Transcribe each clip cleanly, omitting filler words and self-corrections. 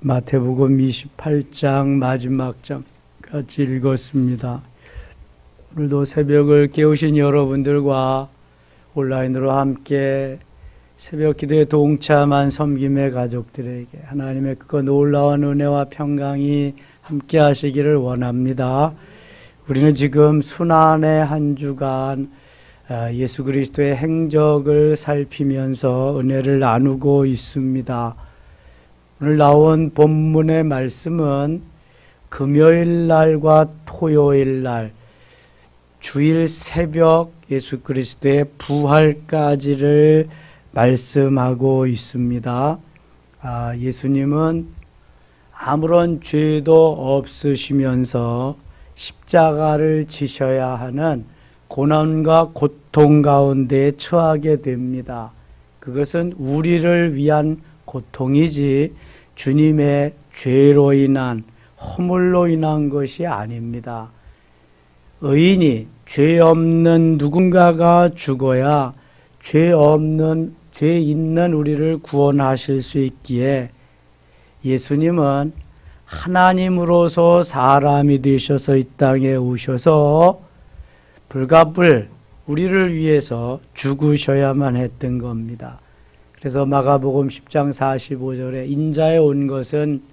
마태복음 28장 마지막 장까지 읽었습니다. 오늘도 새벽을 깨우신 여러분들과 온라인으로 함께 새벽 기도에 동참한 섬김의 가족들에게 하나님의 그 놀라운 은혜와 평강이 함께 하시기를 원합니다. 우리는 지금 순환의 한 주간 예수 그리스도의 행적을 살피면서 은혜를 나누고 있습니다. 오늘 나온 본문의 말씀은 금요일 날과 토요일 날 주일 새벽 예수 그리스도의 부활까지를 말씀하고 있습니다. 예수님은 아무런 죄도 없으시면서 십자가를 지셔야 하는 고난과 고통 가운데 처하게 됩니다. 그것은 우리를 위한 고통이지 주님의 죄로 인한 허물로 인한 것이 아닙니다. 의인이 죄 없는 누군가가 죽어야 죄 있는 우리를 구원하실 수 있기에 예수님은 하나님으로서 사람이 되셔서 이 땅에 오셔서 불가불 우리를 위해서 죽으셔야만 했던 겁니다. 그래서 마가복음 10장 45절에 인자에 온 것은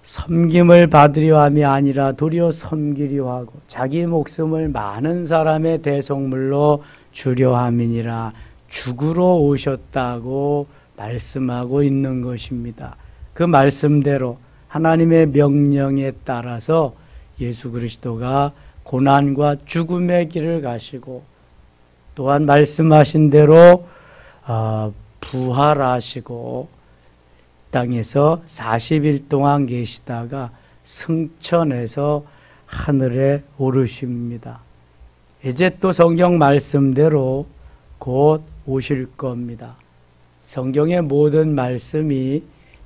섬김을 받으려 함이 아니라 도리어 섬기려 하고 자기 목숨을 많은 사람의 대속물로 주려 함이니라 죽으러 오셨다고 말씀하고 있는 것입니다. 그 말씀대로 하나님의 명령에 따라서 예수 그리스도가 고난과 죽음의 길을 가시고 또한 말씀하신 대로 부활하시고 땅에서 40일 동안 계시다가 승천해서 하늘에 오르십니다. 이제 또 성경 말씀대로 곧 오실 겁니다. 성경의 모든 말씀이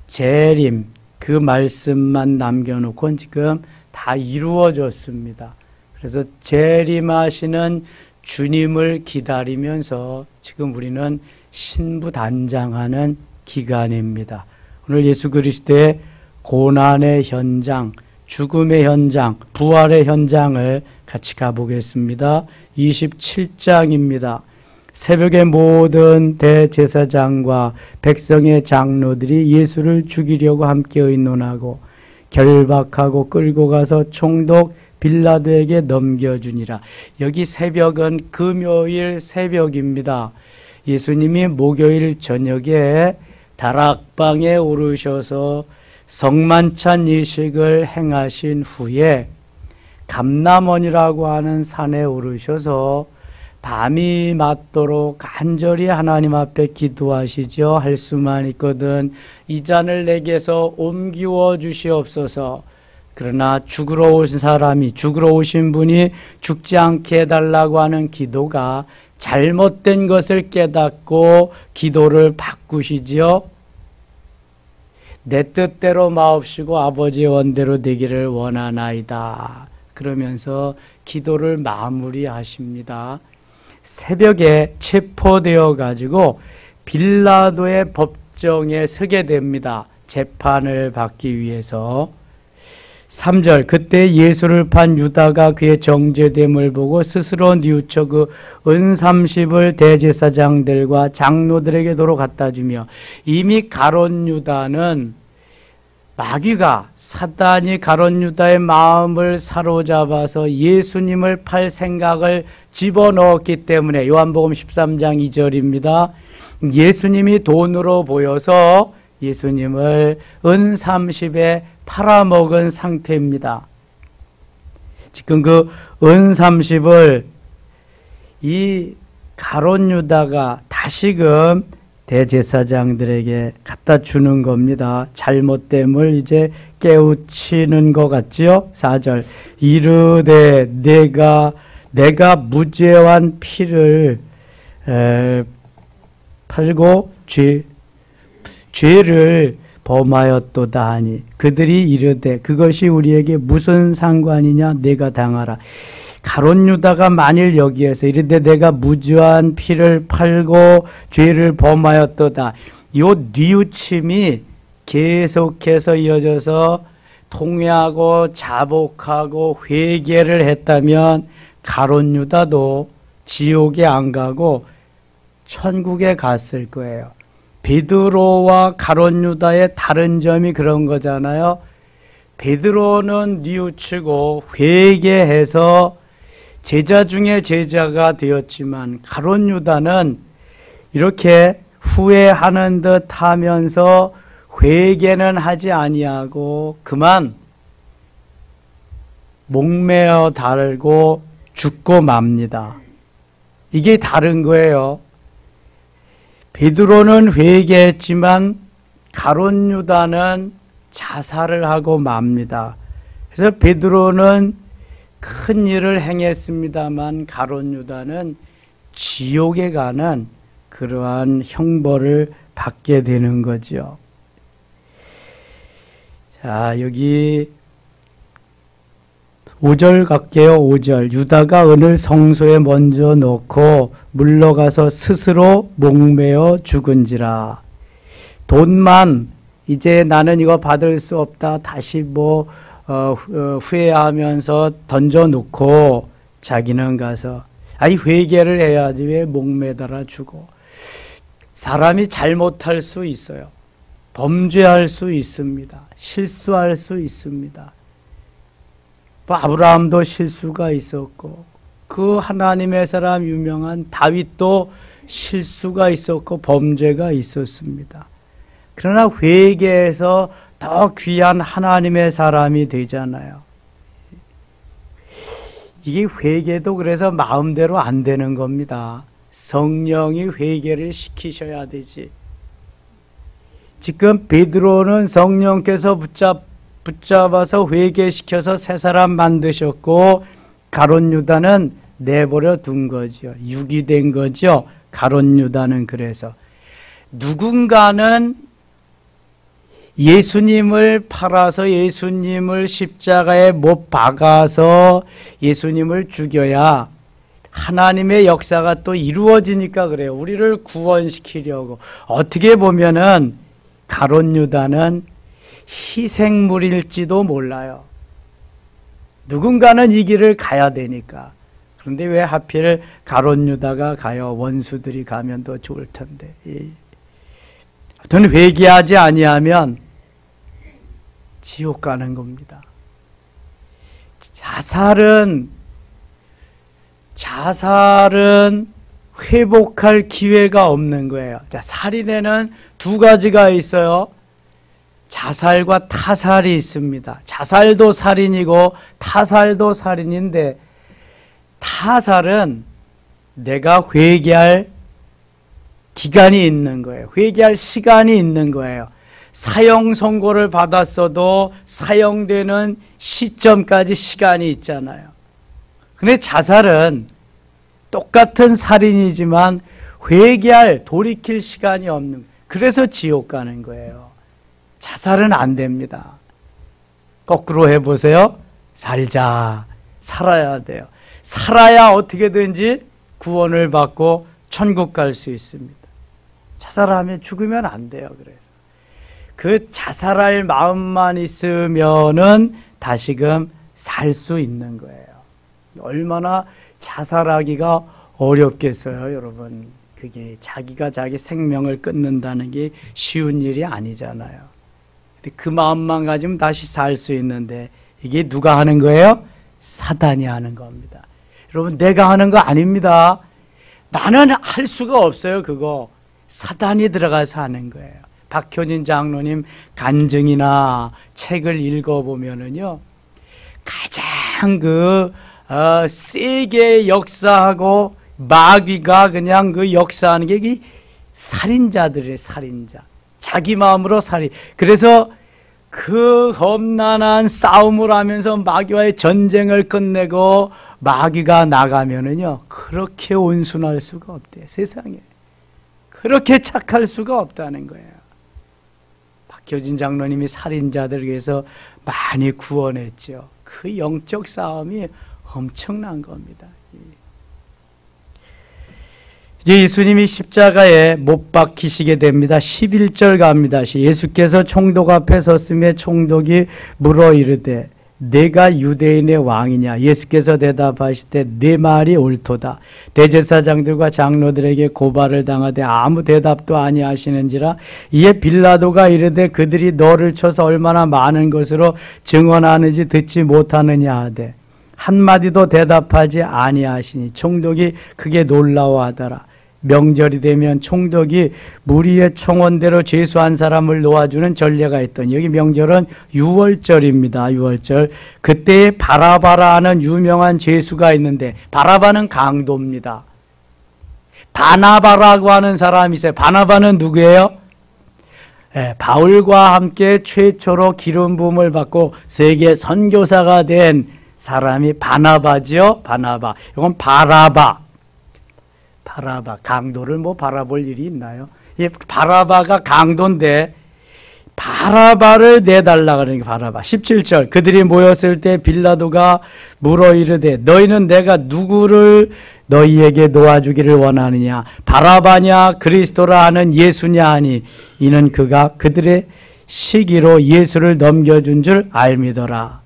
재림, 그 말씀만 남겨놓고 지금 다 이루어졌습니다. 그래서 재림하시는 주님을 기다리면서 지금 우리는 신부단장하는 기간입니다. 오늘 예수 그리스도의 고난의 현장, 죽음의 현장, 부활의 현장을 같이 가보겠습니다. 27장입니다. 새벽에 모든 대제사장과 백성의 장로들이 예수를 죽이려고 함께 의논하고 결박하고 끌고 가서 총독 빌라도에게 넘겨주니라. 여기 새벽은 금요일 새벽입니다. 예수님이 목요일 저녁에 다락방에 오르셔서 성만찬 예식을 행하신 후에 감람원이라고 하는 산에 오르셔서 밤이 맞도록 간절히 하나님 앞에 기도하시죠. 할 수만 있거든 이 잔을 내게서 옮기워 주시옵소서. 그러나 죽으러 오신 분이 죽지 않게 해달라고 하는 기도가 잘못된 것을 깨닫고 기도를 바꾸시지요. 내 뜻대로 마옵시고 아버지의 원대로 되기를 원하나이다. 그러면서 기도를 마무리하십니다. 새벽에 체포되어 가지고 빌라도의 법정에 서게 됩니다. 재판을 받기 위해서. 3절 그때 예수를 판 유다가 그의 정죄됨을 보고 스스로 뉘우쳐 그 은30을 대제사장들과 장로들에게 도로 갖다 주며 이미 가룟 유다는 마귀가 사단이 가룟 유다의 마음을 사로잡아서 예수님을 팔 생각을 집어넣었기 때문에 요한복음 13장 2절입니다. 예수님이 돈으로 보여서 예수님을 은30에 팔아먹은 상태입니다. 지금 그 은30을 이 가룟 유다가 다시금 대제사장들에게 갖다 주는 겁니다. 잘못됨을 이제 깨우치는 것 같지요? 4절 이르되 내가 무죄한 피를 팔고 죄를 범하였도다 하니 그들이 이르되 그것이 우리에게 무슨 상관이냐 내가 당하라. 가룟 유다가 만일 여기에서 이르되 내가 무죄한 피를 팔고 죄를 범하였도다. 이 뉘우침이 계속해서 이어져서 통회하고 자복하고 회개를 했다면 가룟 유다도 지옥에 안 가고 천국에 갔을 거예요. 베드로와 가룟 유다의 다른 점이 그런 거잖아요. 베드로는 뉘우치고 회개해서 제자 중에 제자가 되었지만 가룟 유다는 이렇게 후회하는 듯 하면서 회개는 하지 아니하고 그만 목매어 달고 죽고 맙니다. 이게 다른 거예요. 베드로는 회개했지만 가룟 유다는 자살을 하고 맙니다. 그래서 베드로는 큰 일을 행했습니다만 가룟 유다는 지옥에 가는 그러한 형벌을 받게 되는 거죠. 자, 여기 5절 갈게요. 5절. 유다가 은을 성소에 먼저 넣고 물러가서 스스로 목매어 죽은지라. 돈만 이제 나는 이거 받을 수 없다. 다시 후회하면서 던져놓고 자기는 가서 회개를 해야지 왜 목매달아 죽어. 사람이 잘못할 수 있어요. 범죄할 수 있습니다. 실수할 수 있습니다. 아브라함도 실수가 있었고 그 하나님의 사람 유명한 다윗도 실수가 있었고 범죄가 있었습니다. 그러나 회개해서 더 귀한 하나님의 사람이 되잖아요. 이게 회개도 그래서 마음대로 안 되는 겁니다. 성령이 회개를 시키셔야 되지. 지금 베드로는 성령께서 붙잡아서 회개시켜서 새 사람 만드셨고 가룟 유다는 내버려 둔 거죠. 육이 된 거죠. 가룟 유다는. 그래서 누군가는 예수님을 팔아서 예수님을 십자가에 못 박아서 예수님을 죽여야 하나님의 역사가 또 이루어지니까 그래요. 우리를 구원시키려고. 어떻게 보면은 가룟 유다는 희생물일지도 몰라요. 누군가는 이 길을 가야 되니까. 그런데 왜 하필 가룟 유다가 가요? 원수들이 가면 더 좋을 텐데. 아무튼 회개하지 아니하면 지옥 가는 겁니다. 자살은 회복할 기회가 없는 거예요. 자, 살인에는 두 가지가 있어요. 자살과 타살이 있습니다. 자살도 살인이고 타살도 살인인데 타살은 내가 회개할 기간이 있는 거예요. 회개할 시간이 있는 거예요. 사형 선고를 받았어도 사형되는 시점까지 시간이 있잖아요. 근데 자살은 똑같은 살인이지만 회개할, 돌이킬 시간이 없는 거예요. 그래서 지옥 가는 거예요. 자살은 안 됩니다. 거꾸로 해보세요. 살아야 돼요. 살아야 어떻게든지 구원을 받고 천국 갈 수 있습니다. 자살하면 죽으면 안 돼요. 그래서 그 자살할 마음만 있으면은 다시금 살 수 있는 거예요. 얼마나 자살하기가 어렵겠어요, 여러분. 그게 자기가 자기 생명을 끊는다는 게 쉬운 일이 아니잖아요. 근데 그 마음만 가지면 다시 살 수 있는데 이게 누가 하는 거예요? 사단이 하는 겁니다. 여러분, 내가 하는 거 아닙니다. 나는 할 수가 없어요, 그거. 사단이 들어가서 하는 거예요. 박효진 장로님 간증이나 책을 읽어보면은요, 가장 세게 역사하고 마귀가 그냥 그 역사하는 게 살인자들의 살인자. 자기 마음으로 살인. 그래서 그 험난한 싸움을 하면서 마귀와의 전쟁을 끝내고 마귀가 나가면은요, 그렇게 온순할 수가 없대요, 세상에. 그렇게 착할 수가 없다는 거예요. 박효진 장로님이 살인자들을 위해서 많이 구원했죠. 그 영적 싸움이 엄청난 겁니다. 이제 예수님이 십자가에 못 박히시게 됩니다. 11절 갑니다. 예수께서 총독 앞에 섰으며 총독이 물어 이르되 내가 유대인의 왕이냐? 예수께서 대답하시되 네 말이 옳도다. 대제사장들과 장로들에게 고발을 당하되 아무 대답도 아니하시는지라. 이에 빌라도가 이르되 그들이 너를 쳐서 얼마나 많은 것으로 증언하는지 듣지 못하느냐 하되 한마디도 대답하지 아니하시니 총독이 크게 놀라워하더라. 명절이 되면 총독이 무리의 청원대로 죄수한 사람을 놓아주는 전례가 있더니, 여기 명절은 유월절입니다. 유월절. 그때 바라바라는 유명한 죄수가 있는데, 바라바는 강도입니다. 바나바라고 하는 사람이 있어요. 바나바는 누구예요? 네, 바울과 함께 최초로 기름 부음을 받고 세계 선교사가 된 사람이 바나바지요. 바나바. 이건 바라바. 바라바, 강도를 뭐 바라볼 일이 있나요? 예, 바라바가 강도인데 바라바를 내달라 그러는 게 바라바. 17절. 그들이 모였을 때 빌라도가 물어 이르되 너희는 내가 누구를 너희에게 놓아주기를 원하느냐? 바라바냐 그리스도라 하는 예수냐 하니 이는 그가 그들의 시기로 예수를 넘겨준 줄 알미더라.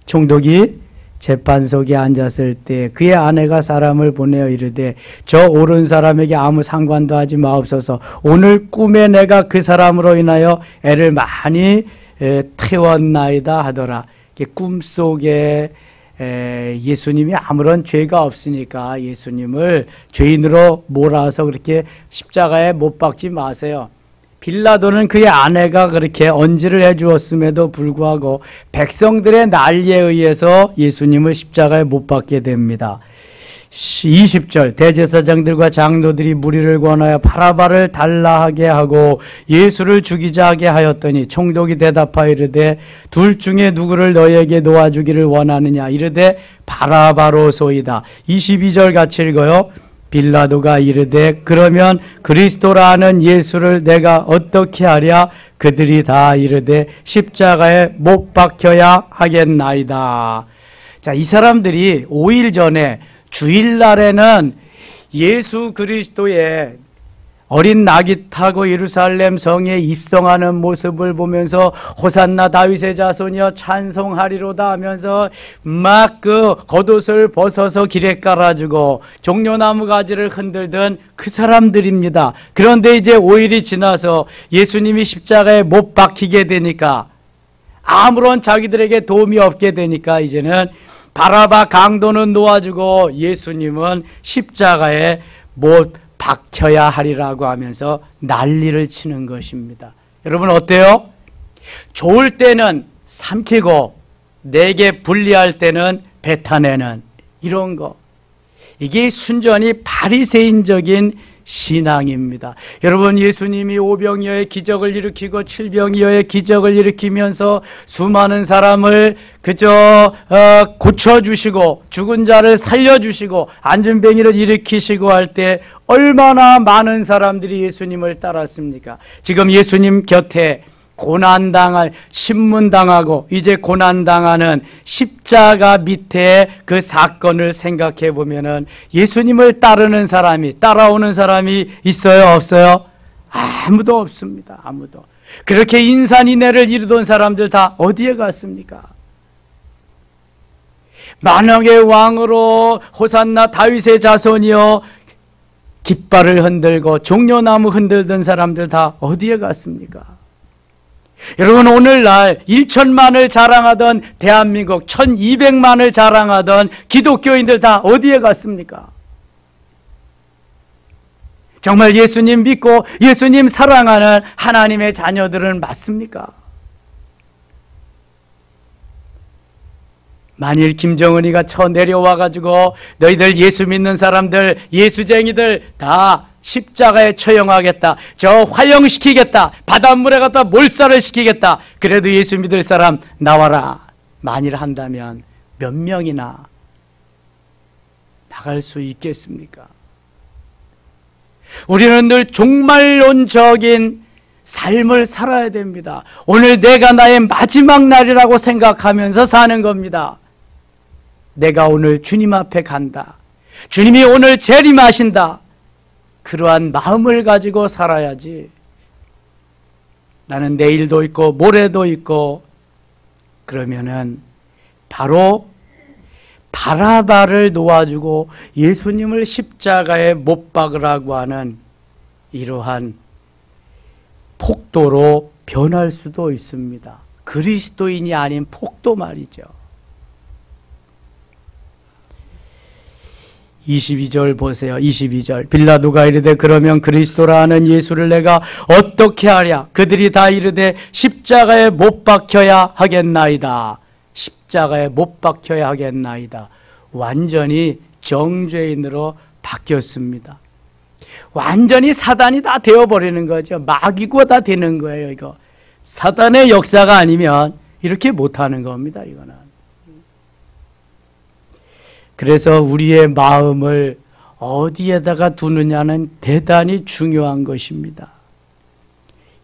총독이 재판석에 앉았을 때 그의 아내가 사람을 보내어 이르되 저 오른 사람에게 아무 상관도 하지 마옵소서. 오늘 꿈에 내가 그 사람으로 인하여 애를 많이 태웠나이다 하더라. 꿈속에 예수님이 아무런 죄가 없으니까 예수님을 죄인으로 몰아서 그렇게 십자가에 못 박지 마세요. 빌라도는 그의 아내가 그렇게 언지를 해주었음에도 불구하고 백성들의 난리에 의해서 예수님을 십자가에 못 박게 됩니다. 20절. 대제사장들과 장로들이 무리를 권하여 바라바를 달라하게 하고 예수를 죽이자 하게 하였더니 총독이 대답하여 이르되 둘 중에 누구를 너희에게 놓아주기를 원하느냐? 이르되 바라바로소이다. 22절 같이 읽어요. 빌라도가 이르되 그러면 그리스도라는 예수를 내가 어떻게 하랴? 그들이 다 이르되 십자가에 못 박혀야 하겠나이다. 자, 이 사람들이 5일 전에 주일날에는 예수 그리스도의 어린 낙이 타고 예루살렘 성에 입성하는 모습을 보면서 호산나 다윗의 자손이여 찬송하리로다 하면서 막 그 겉옷을 벗어서 길에 깔아주고 종려나무 가지를 흔들던 그 사람들입니다. 그런데 이제 5일이 지나서 예수님이 십자가에 못 박히게 되니까 아무런 자기들에게 도움이 없게 되니까 이제는 바라바 강도는 놓아주고 예수님은 십자가에 못 박혀야 하리라고 하면서 난리를 치는 것입니다. 여러분 어때요? 좋을 때는 삼키고 내게 불리할 때는 뱉어내는 이런 거. 이게 순전히 바리새인적인 신앙입니다. 여러분 예수님이 오병이어의 기적을 일으키고 칠병이어의 기적을 일으키면서 수많은 사람을 그저 고쳐주시고 죽은 자를 살려주시고 안진뱅이를 일으키시고 할 때 얼마나 많은 사람들이 예수님을 따랐습니까? 지금 예수님 곁에 고난당할, 신문당하고 이제 고난당하는 십자가 밑에 그 사건을 생각해 보면은 예수님을 따르는 사람이, 따라오는 사람이 있어요? 없어요? 아무도 없습니다. 아무도. 그렇게 인산인해를 이루던 사람들 다 어디에 갔습니까? 만왕의 왕으로 호산나 다윗의 자손이여 깃발을 흔들고 종려나무 흔들던 사람들 다 어디에 갔습니까? 여러분 오늘날 1천만을 자랑하던 대한민국 1200만을 자랑하던 기독교인들 다 어디에 갔습니까? 정말 예수님 믿고 예수님 사랑하는 하나님의 자녀들은 맞습니까? 만일 김정은이가 내려와가지고 너희들 예수 믿는 사람들, 예수쟁이들 다 십자가에 처형하겠다, 저 화형시키겠다, 바닷물에 갖다 몰살을 시키겠다, 그래도 예수 믿을 사람 나와라, 만일 한다면 몇 명이나 나갈 수 있겠습니까? 우리는 늘 종말론적인 삶을 살아야 됩니다. 오늘 내가 나의 마지막 날이라고 생각하면서 사는 겁니다. 내가 오늘 주님 앞에 간다. 주님이 오늘 재림하신다. 그러한 마음을 가지고 살아야지. 나는 내일도 있고 모레도 있고 그러면은 바로 바라바를 놓아주고 예수님을 십자가에 못 박으라고 하는 이러한 폭도로 변할 수도 있습니다. 그리스도인이 아닌 폭도 말이죠. 22절 보세요. 22절. 빌라도가 이르되 그러면 그리스도라 하는 예수를 내가 어떻게 하랴? 그들이 다 이르되 십자가에 못 박혀야 하겠나이다. 십자가에 못 박혀야 하겠나이다. 완전히 정죄인으로 바뀌었습니다. 완전히 사단이 다 되어버리는 거죠. 마귀고 다 되는 거예요. 이거 사단의 역사가 아니면 이렇게 못하는 겁니다. 이거는. 그래서 우리의 마음을 어디에다가 두느냐는 대단히 중요한 것입니다.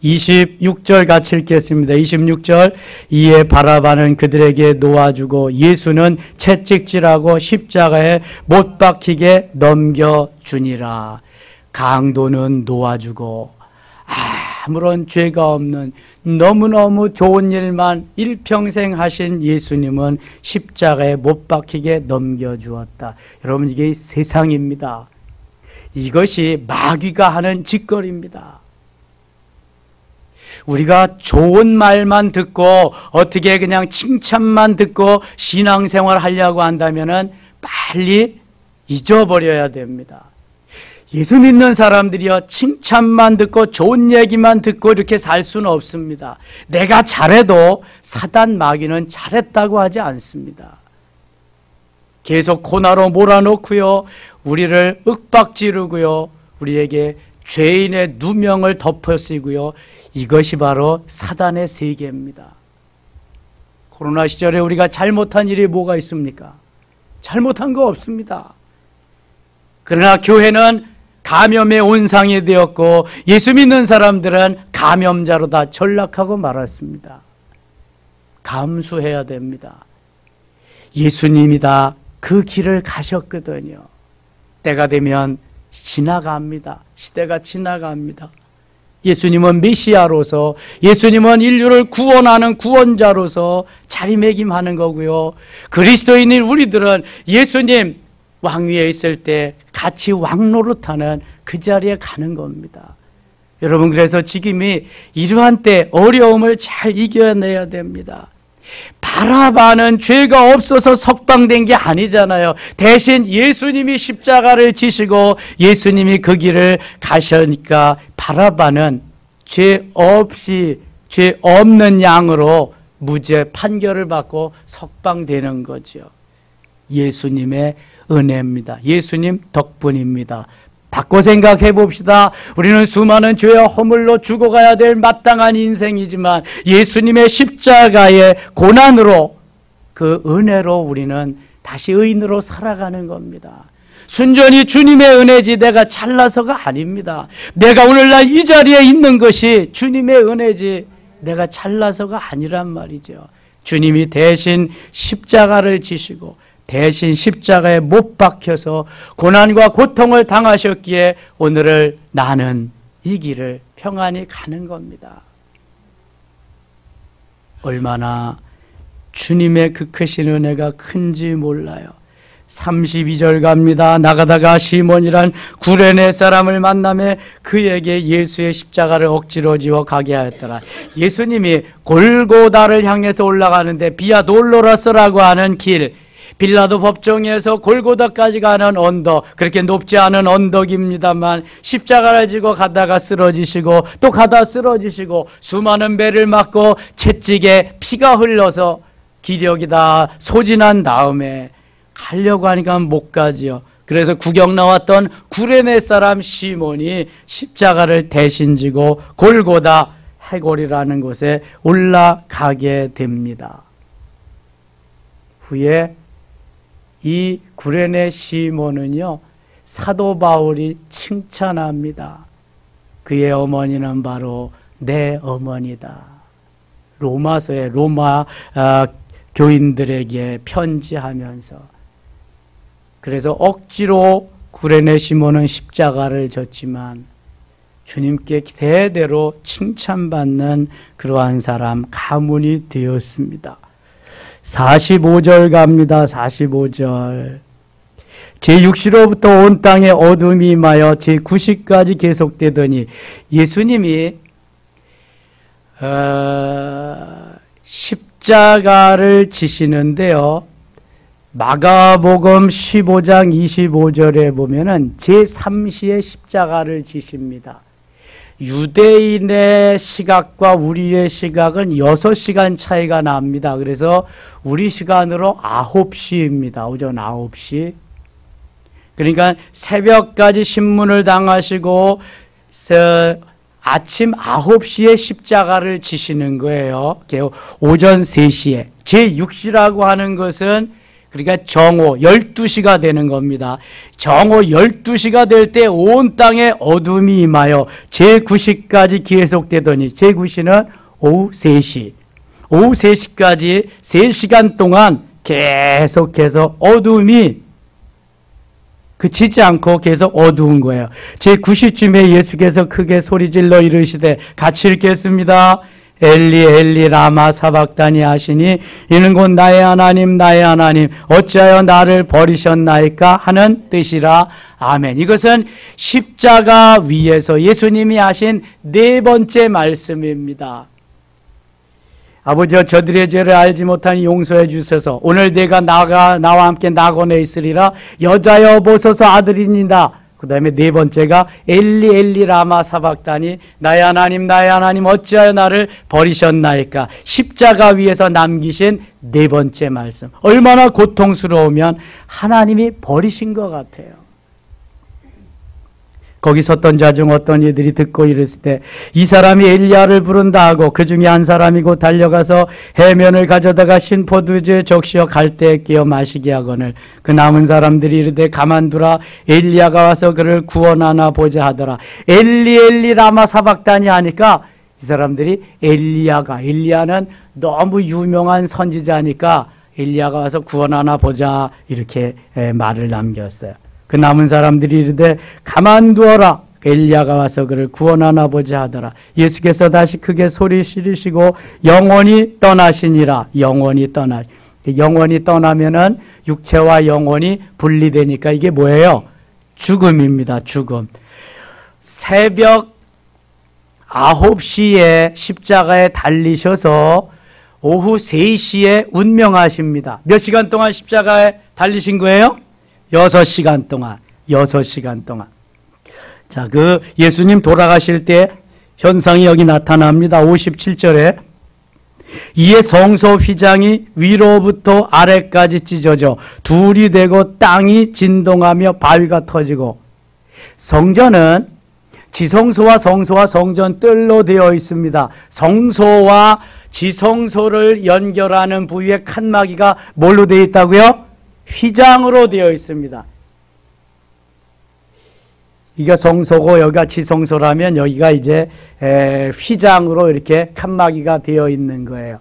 26절 같이 읽겠습니다. 26절. 이에 바라바는 그들에게 놓아주고 예수는 채찍질하고 십자가에 못 박히게 넘겨주니라. 강도는 놓아주고 아무런 죄가 없는 너무너무 좋은 일만 일평생 하신 예수님은 십자가에 못 박히게 넘겨주었다. 여러분, 이게 세상입니다. 이것이 마귀가 하는 짓거리입니다. 우리가 좋은 말만 듣고 어떻게 그냥 칭찬만 듣고 신앙생활 하려고 한다면 빨리 잊어버려야 됩니다. 예수 믿는 사람들이요, 칭찬만 듣고 좋은 얘기만 듣고 이렇게 살 수는 없습니다. 내가 잘해도 사단 마귀는 잘했다고 하지 않습니다. 계속 코나로 몰아놓고요, 우리를 윽박지르고요, 우리에게 죄인의 누명을 덮어쓰고요. 이것이 바로 사단의 세계입니다. 코로나 시절에 우리가 잘못한 일이 뭐가 있습니까? 잘못한 거 없습니다. 그러나 교회는 감염의 온상이 되었고 예수 믿는 사람들은 감염자로 다 전락하고 말았습니다. 감수해야 됩니다. 예수님이 다 그 길을 가셨거든요. 때가 되면 지나갑니다. 시대가 지나갑니다. 예수님은 메시아로서, 예수님은 인류를 구원하는 구원자로서 자리매김하는 거고요. 그리스도인인 우리들은 예수님 왕위에 있을 때 같이 왕노릇하는 그 자리에 가는 겁니다. 여러분, 그래서 지금이 이러한 때 어려움을 잘 이겨내야 됩니다. 바라바는 죄가 없어서 석방된 게 아니잖아요. 대신 예수님이 십자가를 지시고 예수님이 그 길을 가시니까 바라바는 죄 없는 양으로 무죄 판결을 받고 석방되는 거죠. 예수님의 은혜입니다. 예수님 덕분입니다. 바꿔 생각해 봅시다. 우리는 수많은 죄와 허물로 죽어가야 될 마땅한 인생이지만 예수님의 십자가의 고난으로, 그 은혜로 우리는 다시 의인으로 살아가는 겁니다. 순전히 주님의 은혜지 내가 잘나서가 아닙니다. 내가 오늘날 이 자리에 있는 것이 주님의 은혜지 내가 잘나서가 아니란 말이죠. 주님이 대신 십자가를 지시고 대신 십자가에 못 박혀서 고난과 고통을 당하셨기에 오늘을 나는 이 길을 평안히 가는 겁니다. 얼마나 주님의 그 크신 은혜가 큰지 몰라요. 32절 갑니다. 나가다가 시몬이란 구레네 사람을 만나매 그에게 예수의 십자가를 억지로 지워 가게 하였더라. 예수님이 골고다를 향해서 올라가는데 비아 돌로로스라고 하는 길, 빌라도 법정에서 골고다까지 가는 언덕, 그렇게 높지 않은 언덕입니다만 십자가를 지고 가다가 쓰러지시고 또 가다 쓰러지시고 수많은 배를 맞고 채찍에 피가 흘러서 기력이 다 소진한 다음에 가려고 하니까 못 가지요. 그래서 구경 나왔던 구레네 사람 시몬이 십자가를 대신 지고 골고다 해골이라는 곳에 올라가게 됩니다. 후에 이 구레네 시몬은요, 사도 바울이 칭찬합니다. 그의 어머니는 바로 내 어머니다. 로마서에 로마 교인들에게 편지하면서, 그래서 억지로 구레네 시몬은 십자가를 졌지만 주님께 대대로 칭찬받는 그러한 사람, 가문이 되었습니다. 45절 갑니다. 45절. 제6시로부터 온 땅에 어둠이 임하여 제9시까지 계속되더니 예수님이 십자가를 지시는데요. 마가복음 15장 25절에 보면은 제3시에 십자가를 지십니다. 유대인의 시각과 우리의 시각은 6시간 차이가 납니다. 그래서 우리 시간으로 9시입니다. 오전 9시. 그러니까 새벽까지 신문을 당하시고 아침 9시에 십자가를 지시는 거예요. 오전 3시에. 제6시라고 하는 것은 그러니까 정오 12시가 되는 겁니다. 정오 12시가 될 때 온 땅에 어둠이 임하여 제9시까지 계속되더니 제9시는 오후 3시. 오후 3시까지 3시간 동안 계속해서 어둠이 그치지 않고 계속 어두운 거예요. 제9시쯤에 예수께서 크게 소리질러 이르시되 같이 읽겠습니다. 엘리 엘리 라마 사박다니 하시니 이는 곧 나의 하나님 나의 하나님 어찌하여 나를 버리셨나이까 하는 뜻이라. 아멘. 이것은 십자가 위에서 예수님이 하신 4번째 말씀입니다. 아버지여 저들의 죄를 알지 못하니 용서해 주셔서 오늘 내가 나와 함께 낙원에 있으리라. 여자여 보소서 아들이니이다. 그 다음에 4번째가 엘리 엘리 라마 사박다니 나의 하나님 어찌하여 나를 버리셨나이까. 십자가 위에서 남기신 4번째 말씀. 얼마나 고통스러우면 하나님이 버리신 것 같아요. 거기 섰던 자 중 어떤 이들이 듣고 이르실 때 이 사람이 엘리야를 부른다 하고 그 중에 한 사람이 곧 달려가서 해면을 가져다가 신포도주에 적시어 갈대에 끼어 마시게 하거늘 그 남은 사람들이 이르되 가만두라 엘리야가 와서 그를 구원하나 보자 하더라. 엘리 엘리 라마 사박다니 하니까 이 사람들이 엘리야는 너무 유명한 선지자니까 엘리야가 와서 구원하나 보자 이렇게 말을 남겼어요. 그 남은 사람들이 이르되 가만두어라 엘리야가 와서 그를 구원하나 보자 하더라. 예수께서 다시 크게 소리 지르시고 영원히 떠나시니라. 영원히 떠나면은 육체와 영혼이 분리되니까 이게 뭐예요? 죽음입니다. 죽음. 새벽 9시에 십자가에 달리셔서 오후 3시에 운명하십니다. 몇 시간 동안 십자가에 달리신 거예요? 6시간 동안. 자, 그 예수님 돌아가실 때 현상이 여기 나타납니다. 57절에 이에 성소 휘장이 위로부터 아래까지 찢어져 둘이 되고 땅이 진동하며 바위가 터지고. 성전은 지성소와 성소와 성전 뜰로 되어 있습니다. 성소와 지성소를 연결하는 부위에 칸막이가 뭘로 되어 있다고요? 휘장으로 되어 있습니다. 이게 성소고 여기가 지성소라면 여기가 이제 휘장으로 이렇게 칸막이가 되어 있는 거예요.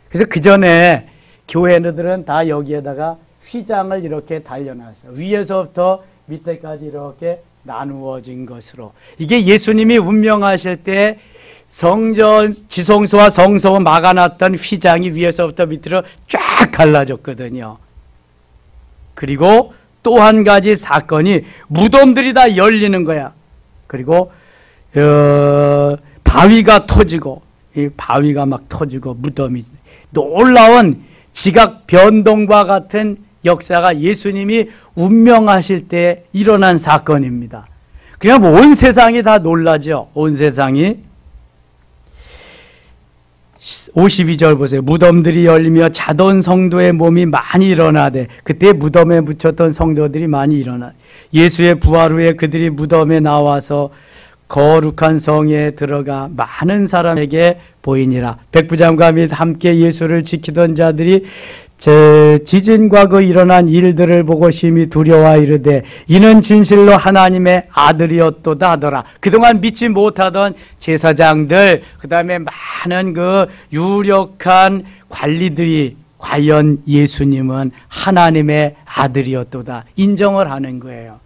그래서 그 전에 교회들은 다 여기에다가 휘장을 이렇게 달려놨어요. 위에서부터 밑에까지 이렇게 나누어진 것으로. 이게 예수님이 운명하실 때 성전, 지성소와 성소가 막아놨던 휘장이 위에서부터 밑으로 쫙 갈라졌거든요. 그리고 또 한 가지 사건이 무덤들이 다 열리는 거야. 그리고 바위가 터지고, 이 바위가 막 터지고 무덤이 놀라운 지각 변동과 같은 역사가 예수님이 운명하실 때 일어난 사건입니다. 그냥 뭐 온 세상이 다 놀라죠. 온 세상이. 52절 보세요. 무덤들이 열리며 자던 성도의 몸이 많이 일어나되, 그때 무덤에 묻혔던 성도들이 많이 일어나. 예수의 부활 후에 그들이 무덤에 나와서 거룩한 성에 들어가 많은 사람에게 보이니라. 백부장과 및 함께 예수를 지키던 자들이 지진과 그 일어난 일들을 보고 심히 두려워 이르되 이는 진실로 하나님의 아들이었도다 하더라. 그동안 믿지 못하던 제사장들, 그 다음에 많은 그 유력한 관리들이 과연 예수님은 하나님의 아들이었도다 인정을 하는 거예요.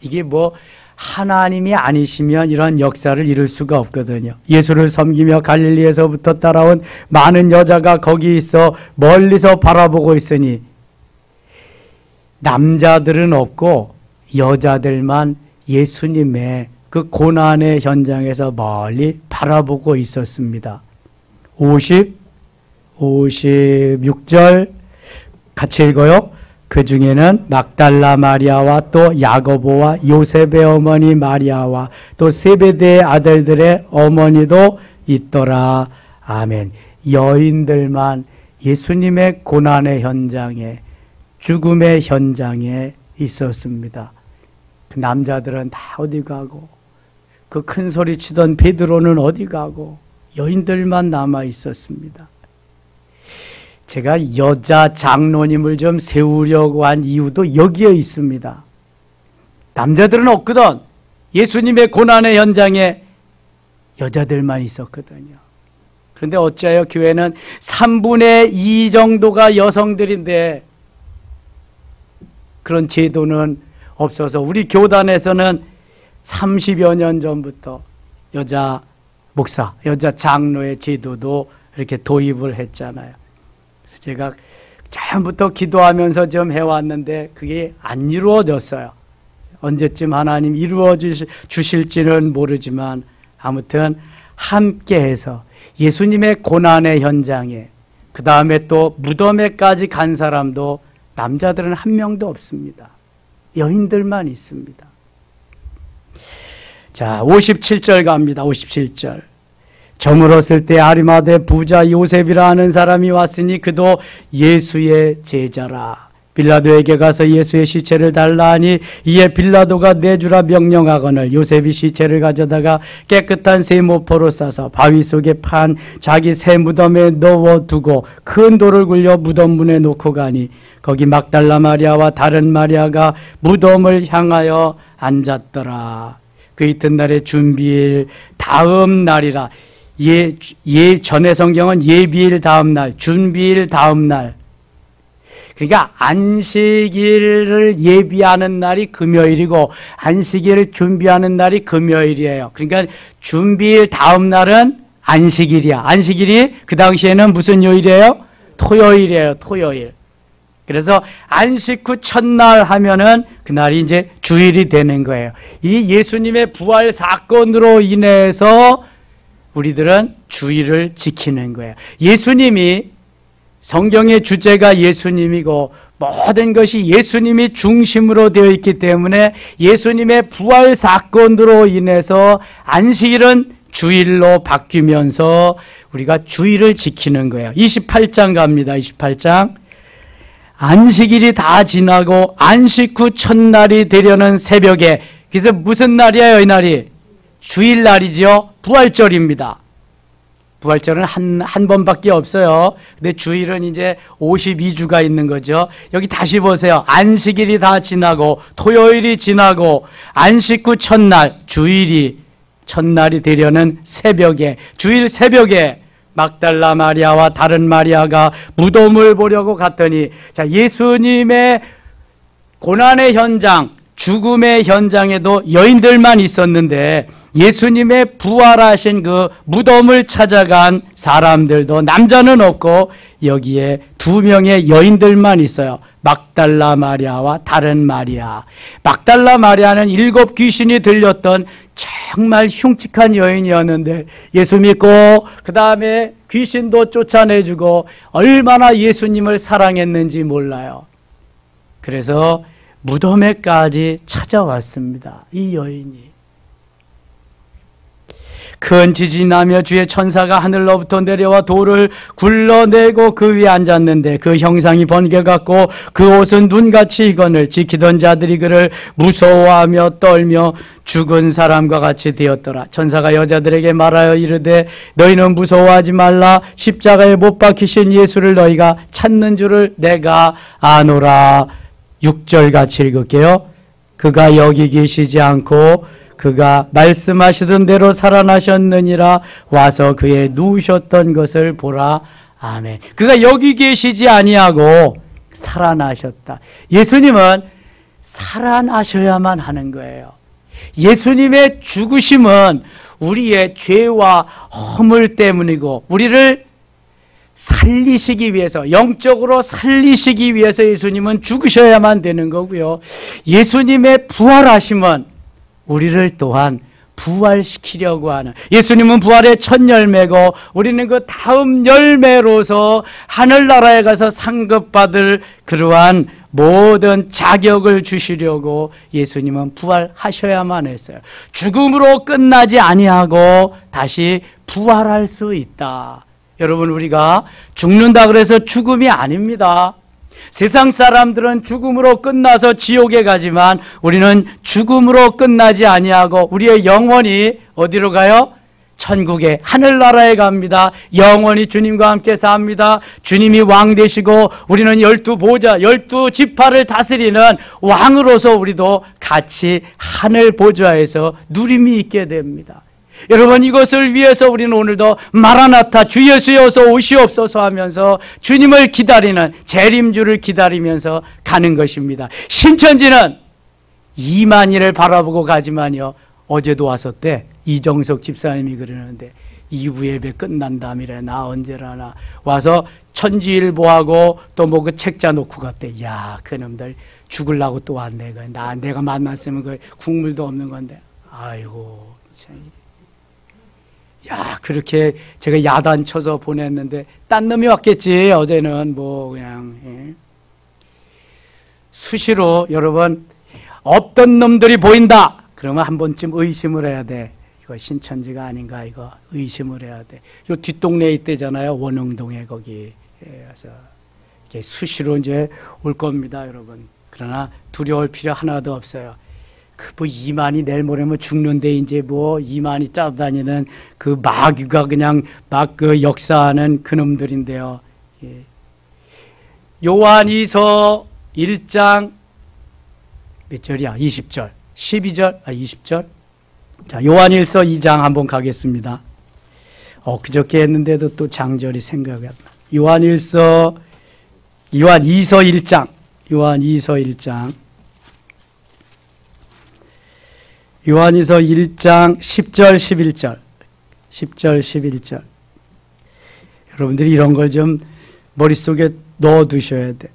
이게 뭐 하나님이 아니시면 이런 역사를 이룰 수가 없거든요. 예수를 섬기며 갈릴리에서부터 따라온 많은 여자가 거기 있어 멀리서 바라보고 있으니 남자들은 없고 여자들만 예수님의 그 고난의 현장에서 멀리 바라보고 있었습니다. 56절 같이 읽어요. 그 중에는 막달라 마리아와 또 야고보와 요셉의 어머니 마리아와 또 세베대의 아들들의 어머니도 있더라. 아멘. 여인들만 예수님의 고난의 현장에, 죽음의 현장에 있었습니다. 그 남자들은 다 어디 가고, 그 큰 소리 치던 베드로는 어디 가고, 여인들만 남아 있었습니다. 제가 여자 장로님을 좀 세우려고 한 이유도 여기에 있습니다. 남자들은 없거든. 예수님의 고난의 현장에 여자들만 있었거든요. 그런데 어찌하여 교회는 3분의 2 정도가 여성들인데 그런 제도는 없어서 우리 교단에서는 30여 년 전부터 여자 목사, 여자 장로의 제도도 이렇게 도입을 했잖아요. 그래서 제가 처음부터 기도하면서 좀 해왔는데 그게 안 이루어졌어요. 언제쯤 하나님 이루어 주실지는 모르지만 아무튼 함께해서 예수님의 고난의 현장에, 그 다음에 또 무덤에까지 간 사람도 남자들은 한 명도 없습니다. 여인들만 있습니다. 자, 57절 갑니다. 57절. 저물었을 때 아리마대 부자 요셉이라 하는 사람이 왔으니 그도 예수의 제자라. 빌라도에게 가서 예수의 시체를 달라 하니 이에 빌라도가 내주라 명령하거늘 요셉이 시체를 가져다가 깨끗한 새 모포로 싸서 바위 속에 판 자기 새 무덤에 넣어두고 큰 돌을 굴려 무덤 문에 놓고 가니 거기 막달라 마리아와 다른 마리아가 무덤을 향하여 앉았더라. 그 이튿날에 준비일 다음 날이라. 전에 성경은 예비일 다음 날, 준비일 다음 날. 그러니까 안식일을 예비하는 날이 금요일이고 안식일을 준비하는 날이 금요일이에요. 그러니까 준비일 다음 날은 안식일이야. 안식일이 그 당시에는 무슨 요일이에요? 토요일이에요. 토요일. 그래서 안식 후 첫날 하면은 그날이 이제 주일이 되는 거예요. 이 예수님의 부활 사건으로 인해서 우리들은 주일을 지키는 거예요. 예수님이, 성경의 주제가 예수님이고 모든 것이 예수님이 중심으로 되어 있기 때문에 예수님의 부활 사건으로 인해서 안식일은 주일로 바뀌면서 우리가 주일을 지키는 거예요. 28장 갑니다. 28장. 안식일이 다 지나고 안식 후 첫날이 되려는 새벽에, 그래서 무슨 날이에요? 이 날이 주일날이죠. 부활절입니다. 부활절은 한 번밖에 없어요. 근데 주일은 이제 52주가 있는 거죠. 여기 다시 보세요. 안식일이 다 지나고 토요일이 지나고 안식 후 첫날, 주일이 첫날이 되려는 새벽에, 주일 새벽에 막달라 마리아와 다른 마리아가 무덤을 보려고 갔더니, 자, 예수님의 고난의 현장, 죽음의 현장에도 여인들만 있었는데 예수님의 부활하신 그 무덤을 찾아간 사람들도 남자는 없고 여기에 2명의 여인들만 있어요. 막달라 마리아와 다른 마리아. 막달라 마리아는 7 귀신이 들렸던 정말 흉측한 여인이었는데 예수 믿고 그 다음에 귀신도 쫓아내주고 얼마나 예수님을 사랑했는지 몰라요. 그래서 무덤에까지 찾아왔습니다. 이 여인이. 큰 지진이 나며 주의 천사가 하늘로부터 내려와 돌을 굴러내고 그 위에 앉았는데 그 형상이 번개 같고 그 옷은 눈같이 익거늘 지키던 자들이 그를 무서워하며 떨며 죽은 사람과 같이 되었더라. 천사가 여자들에게 말하여 이르되 너희는 무서워하지 말라. 십자가에 못 박히신 예수를 너희가 찾는 줄을 내가 아노라. 6절 같이 읽을게요. 그가 여기 계시지 않고 그가 말씀하시던 대로 살아나셨느니라. 와서 그의 누우셨던 것을 보라. 아멘. 그가 여기 계시지 아니하고 살아나셨다. 예수님은 살아나셔야만 하는 거예요. 예수님의 죽으심은 우리의 죄와 허물 때문이고 우리를 살리시기 위해서, 영적으로 살리시기 위해서 예수님은 죽으셔야만 되는 거고요. 예수님의 부활하심은 우리를 또한 부활시키려고 하는, 예수님은 부활의 첫 열매고 우리는 그 다음 열매로서 하늘나라에 가서 상급받을 그러한 모든 자격을 주시려고 예수님은 부활하셔야만 했어요. 죽음으로 끝나지 아니하고 다시 부활할 수 있다. 여러분, 우리가 죽는다 그래서 죽음이 아닙니다. 세상 사람들은 죽음으로 끝나서 지옥에 가지만 우리는 죽음으로 끝나지 아니하고 우리의 영혼이 어디로 가요? 천국에, 하늘나라에 갑니다. 영원히 주님과 함께 삽니다. 주님이 왕 되시고 우리는 12보좌, 12지파를 다스리는 왕으로서 우리도 같이 하늘 보좌에서 누림이 있게 됩니다. 여러분, 이것을 위해서 우리는 오늘도 마라나타 주 예수여 어서 오시옵소서 하면서 주님을 기다리는, 재림주를 기다리면서 가는 것입니다. 신천지는 이만희를 바라보고 가지만요, 어제도 왔었대. 이정석 집사님이 그러는데 2부 예배 끝난 다음이래. 나 언제라나 와서 천지일보하고 또 뭐 그 책자 놓고 갔대. 야, 그놈들 죽으려고 또 왔네. 내가 만났으면 그 국물도 없는 건데. 아이고 참. 야, 그렇게 제가 야단 쳐서 보냈는데 딴 놈이 왔겠지. 어제는 뭐 그냥 수시로 여러분 없던 놈들이 보인다. 그러면 한 번쯤 의심을 해야 돼. 이거 신천지가 아닌가, 이거 의심을 해야 돼. 요 뒷동네에 있대잖아요. 원흥동에 거기. 그래서 이게 수시로 이제 올 겁니다, 여러분. 그러나 두려울 필요 하나도 없어요. 그 뭐 이만희 내일 모레면 죽는데 이제 뭐 이만희 짜다니는 그 마귀가 그냥 막 그 역사하는 그놈들인데요. 예. 요한이서 1장 몇 절이야? 20절. 12절? 20절? 자, 요한일서 2장 한번 가겠습니다. 그저께 했는데도 또 장절이 생각이 안 나. 요한이서 1장. 요한이서 1장. 요한이서 1장 10절 11절 10절 11절. 여러분들이 이런 걸 좀 머릿속에 넣어두셔야 돼.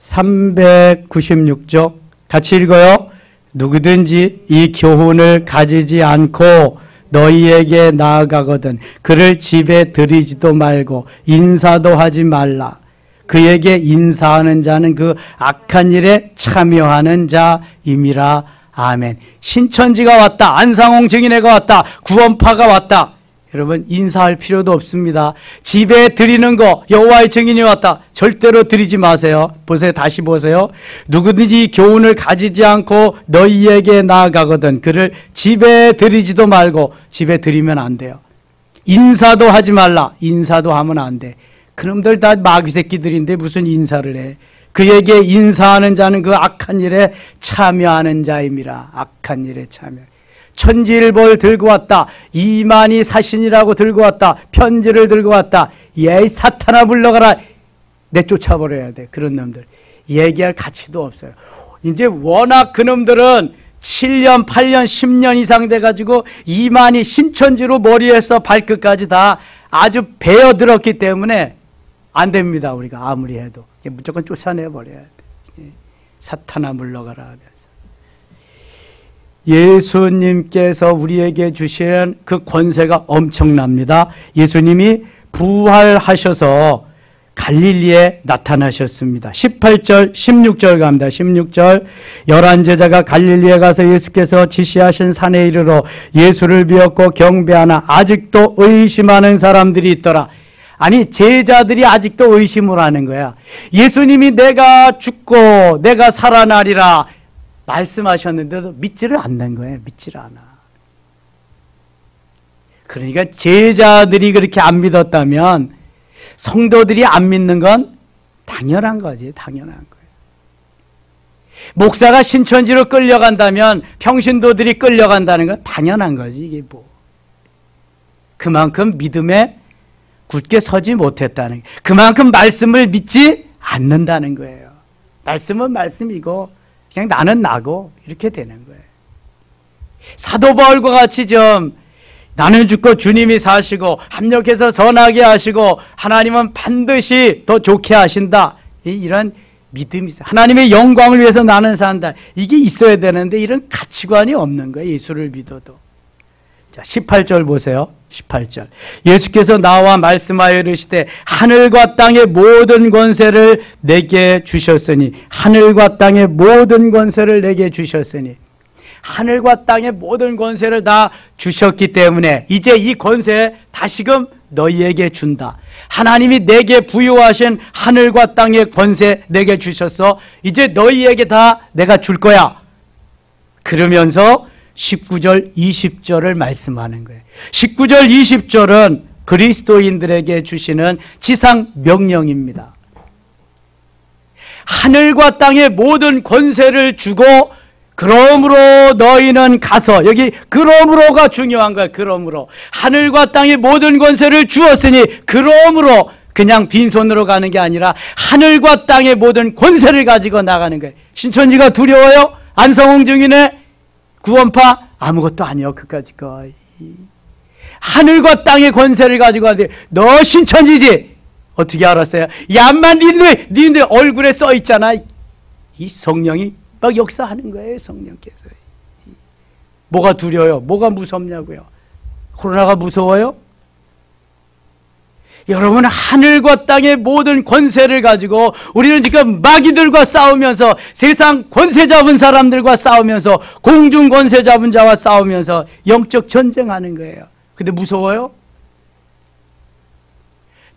396쪽 같이 읽어요. 누구든지 이 교훈을 가지지 않고 너희에게 나아가거든 그를 집에 들이지도 말고 인사도 하지 말라. 그에게 인사하는 자는 그 악한 일에 참여하는 자임이라. 아멘. 신천지가 왔다. 안상홍 증인회가 왔다. 구원파가 왔다. 여러분, 인사할 필요도 없습니다. 집에 드리는 거, 여호와의 증인이 왔다. 절대로 드리지 마세요. 보세요. 다시 보세요. 누구든지 교훈을 가지지 않고 너희에게 나아가거든 그를 집에 드리지도 말고, 집에 드리면 안 돼요. 인사도 하지 말라. 인사도 하면 안 돼. 그놈들 다 마귀 새끼들인데 무슨 인사를 해. 그에게 인사하는 자는 그 악한 일에 참여하는 자임이라. 악한 일에 참여. 천지일보를 들고 왔다. 이만희 사신이라고 들고 왔다. 편지를 들고 왔다. 예이 사탄아 물러가라. 내쫓아버려야 돼. 그런 놈들. 얘기할 가치도 없어요. 이제 워낙 그놈들은 7년, 8년, 10년 이상 돼가지고 이만희 신천지로 머리에서 발끝까지 다 아주 배어들었기 때문에 안 됩니다. 우리가 아무리 해도. 무조건 쫓아내버려야 돼. 사탄아 물러가라 하면서. 예수님께서 우리에게 주시는 그 권세가 엄청납니다. 예수님이 부활하셔서 갈릴리에 나타나셨습니다. 18절, 16절 갑니다. 16절. 11제자가 갈릴리에 가서 예수께서 지시하신 산에 이르러 예수를 비었고 경배하나 아직도 의심하는 사람들이 있더라. 아니, 제자들이 아직도 의심을 하는 거야. 예수님이 내가 죽고 내가 살아나리라 말씀하셨는데도 믿지를 않는 거예요. 믿지를 않아. 그러니까 제자들이 그렇게 안 믿었다면 성도들이 안 믿는 건 당연한 거지. 당연한 거예요. 목사가 신천지로 끌려간다면 평신도들이 끌려간다는 건 당연한 거지. 이게 뭐. 그만큼 믿음에 굳게 서지 못했다는, 그만큼 말씀을 믿지 않는다는 거예요. 말씀은 말씀이고 그냥 나는 나고 이렇게 되는 거예요. 사도 바울과 같이 좀 나는 죽고 주님이 사시고 합력해서 선하게 하시고 하나님은 반드시 더 좋게 하신다, 이런 믿음이 있어요. 하나님의 영광을 위해서 나는 산다, 이게 있어야 되는데 이런 가치관이 없는 거예요. 예수를 믿어도. 자, 18절 보세요. 18절. 예수께서 나와 말씀하여 이르시되 하늘과 땅의 모든 권세를 내게 주셨으니, 하늘과 땅의 모든 권세를 내게 주셨으니, 하늘과 땅의 모든 권세를 다 주셨기 때문에 이제 이 권세 다시금 너희에게 준다. 하나님이 내게 부여하신 하늘과 땅의 권세 내게 주셨어. 이제 너희에게 다 내가 줄 거야. 그러면서 19절 20절을 말씀하는 거예요. 19절 20절은 그리스도인들에게 주시는 지상 명령입니다. 하늘과 땅의 모든 권세를 주고 그러므로 너희는 가서, 여기 그러므로가 중요한 거야. 그러므로 하늘과 땅의 모든 권세를 주었으니, 그러므로 그냥 빈손으로 가는 게 아니라 하늘과 땅의 모든 권세를 가지고 나가는 거예요. 신천지가 두려워요? 안성홍 증인의 구원파? 아무것도 아니요. 그까짓 거. 하늘과 땅의 권세를 가지고 가는데 너 신천지지? 어떻게 알았어요? 야만 니네 얼굴에 써 있잖아. 이 성령이 막 역사하는 거예요. 성령께서. 뭐가 두려워요? 뭐가 무섭냐고요? 코로나가 무서워요? 여러분, 하늘과 땅의 모든 권세를 가지고 우리는 지금 마귀들과 싸우면서, 세상 권세 잡은 사람들과 싸우면서, 공중 권세 잡은 자와 싸우면서 영적 전쟁하는 거예요. 근데 무서워요?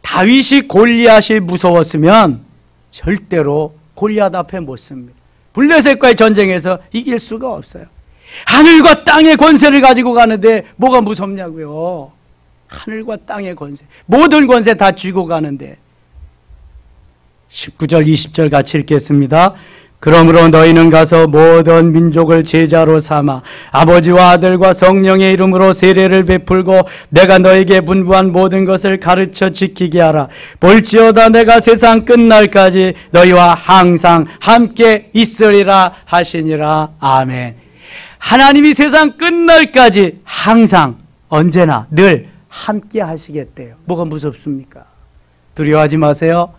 다윗이 골리앗이 무서웠으면 절대로 골리앗 앞에 못 씁니다. 블레셋과의 전쟁에서 이길 수가 없어요. 하늘과 땅의 권세를 가지고 가는데 뭐가 무섭냐고요. 하늘과 땅의 권세, 모든 권세 다 쥐고 가는데. 19절 20절 같이 읽겠습니다. 그러므로 너희는 가서 모든 민족을 제자로 삼아 아버지와 아들과 성령의 이름으로 세례를 베풀고 내가 너에게 분부한 모든 것을 가르쳐 지키게 하라. 볼지어다 내가 세상 끝날까지 너희와 항상 함께 있으리라 하시니라. 아멘. 하나님이 세상 끝날까지 항상 언제나 늘 함께 하시겠대요. 뭐가 무섭습니까? 두려워하지 마세요.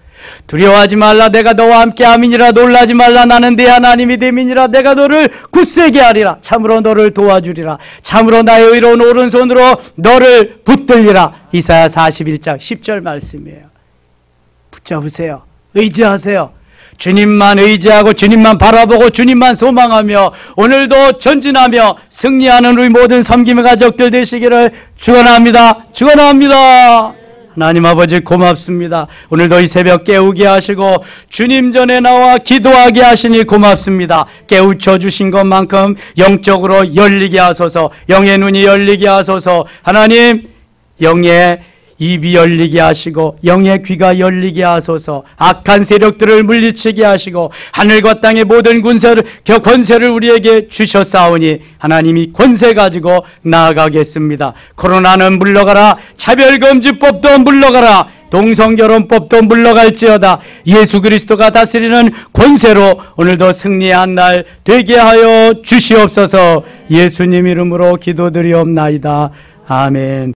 두려워하지 말라. 내가 너와 함께 함이니라. 놀라지 말라. 나는 네 하나님이 됨이니라. 내가 너를 굳세게 하리라. 참으로 너를 도와주리라. 참으로 나의 의로운 오른손으로 너를 붙들리라. 이사야 41장 10절 말씀이에요. 붙잡으세요. 의지하세요. 주님만 의지하고 주님만 바라보고 주님만 소망하며 오늘도 전진하며 승리하는 우리 모든 섬김의 가족들 되시기를 축원합니다. 축원합니다. 하나님 아버지 고맙습니다. 오늘도 이 새벽 깨우게 하시고 주님 전에 나와 기도하게 하시니 고맙습니다. 깨우쳐 주신 것만큼 영적으로 열리게 하소서. 영의 눈이 열리게 하소서. 하나님, 영의 입이 열리게 하시고 영의 귀가 열리게 하소서. 악한 세력들을 물리치게 하시고 하늘과 땅의 모든 권세를 우리에게 주셨사오니 하나님이 권세 가지고 나아가겠습니다. 코로나는 물러가라. 차별금지법도 물러가라. 동성결혼법도 물러갈지어다. 예수 그리스도가 다스리는 권세로 오늘도 승리한 날 되게 하여 주시옵소서. 예수님 이름으로 기도드리옵나이다. 아멘.